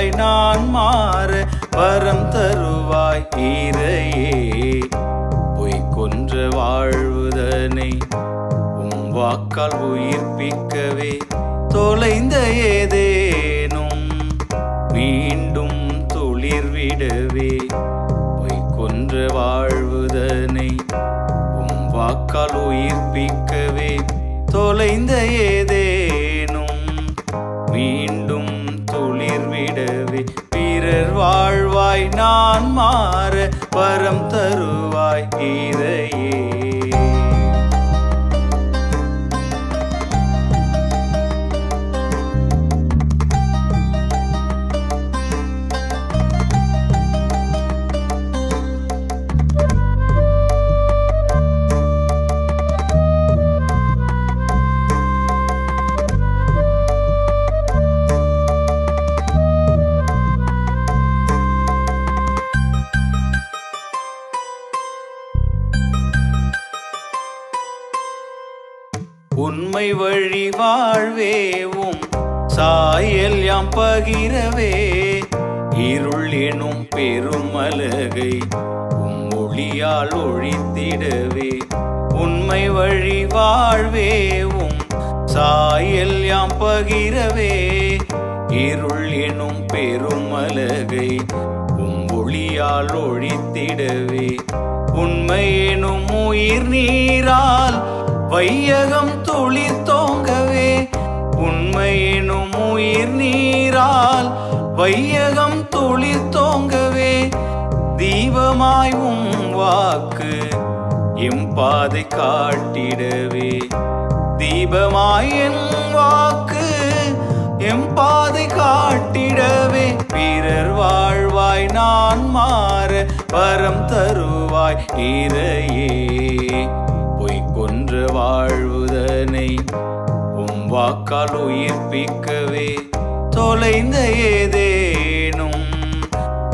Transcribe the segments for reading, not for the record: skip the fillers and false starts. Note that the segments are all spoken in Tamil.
வாழ்வாய் நான் மாற வரம் தருவாய் இறையே. பொய் கொன்ற வாழ்வுதனை வாக்கால் உயிர்ப்பிக்கவே தொலைந்த ஏதேனும் மீண்டும் துளிர்விடவே. பொய் கொன்ற வாழ்வுதனை வாக்கால் உயிர்ப்பிக்கவே தொலைந்த ஏதேனும் மீண்டும் துளிர்விடவே. பிறர் வாழ்வாய் நான் மாற வரம் தருவாய் இறையே. உண்மை வழி வாழ்வேவும் சாயல் யாம் பகிரவே. இருள் எனும் பெருமலகை ஒளியால் ஒழித்திடவே. உண்மை வழி வாழ்வேவும் சாயல் யாம் பகிரவே. இருள் எனும் பெருமலகை ஒளியால் ஒழித்திடவே. உண்மை எனும் உயிர் நீரால் வையகம் துளிர் தோங்கவே. உண்மை எனும் உயிர் நீரால் வையகம் துளிர் தோங்கவே. தீபமாய் வாக்கு எம் பாதை காட்டிடவே. தீபமாய் என் வாக்கு எம் பாதை காட்டிடவே. பிறர் வாழ்வாய் நான் மாற வரம் தருவாய் இறையே. பொய் கொன்ற வாழ்வுதனை வாக்கால் உயிர்ப்பிக்கவே தொலைந்த ஏதேனும்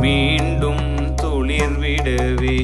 மீண்டும் துளிர்விடவே.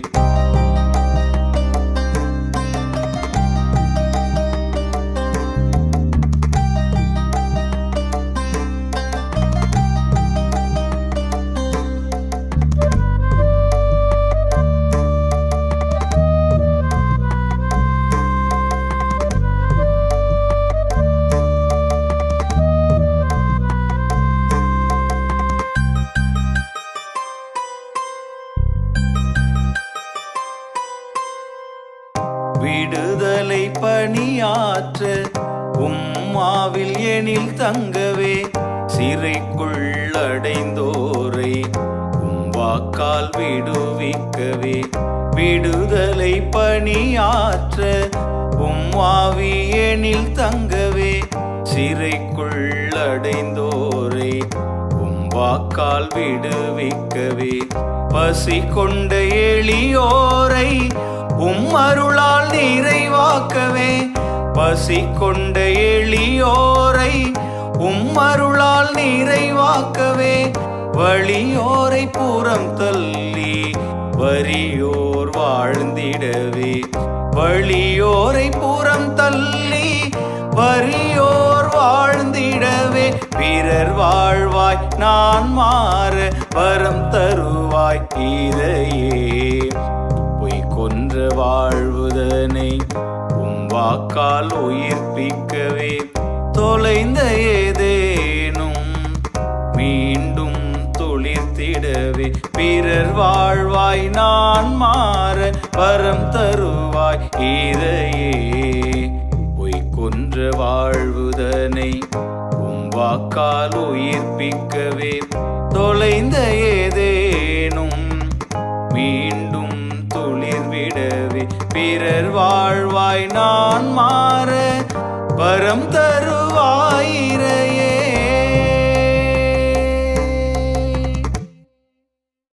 விடுதலை பணியாற்ற உம்மாவில் எனில் தங்கவே. சிறைக்குள் அடைந்தோரை வாக்கால் விடுவிக்கவே. விடுதலை பணியாற்ற உம்மாவி எனில் தங்கவே. சிறைக்குள் அடைந்தோரை வாக்கால் விடுவிக்கவே. பசி கொண்ட எளியோரை அருளால் நிறைவாக்கவே. பசி கொண்ட எளியோரை அருளால் நிறைவாக்கவே. வலியோரை புறம் தள்ளி வறியோர் வாழ்ந்திடவே. வலியோரை புறம் தள்ளி வறியோர் வாழ்ந்திடவே. பிறர் வாழ்வாய் நான் மாற வரம் தருவாய் இறையே. பொய் கொன்ற வாழ்வுதனை வாக்கால் உயிர்ப்பிக்கவே தொலைந்த ஏதேனும் மீண்டும் துளிர்த்திடவே. பிறர் வாழ்வாய் நான் மாற வரம் தருவாய் இறையே. பொய் கொன்ற வாழ்வுதனை வாக்கால் உயிர்ப்பிக்கவே தொலைந்த ஏதேனும் மீண்டும் துளிர்விடவே. பிறர் வாழ்வாய் நான் மாற வரம் தருவாய்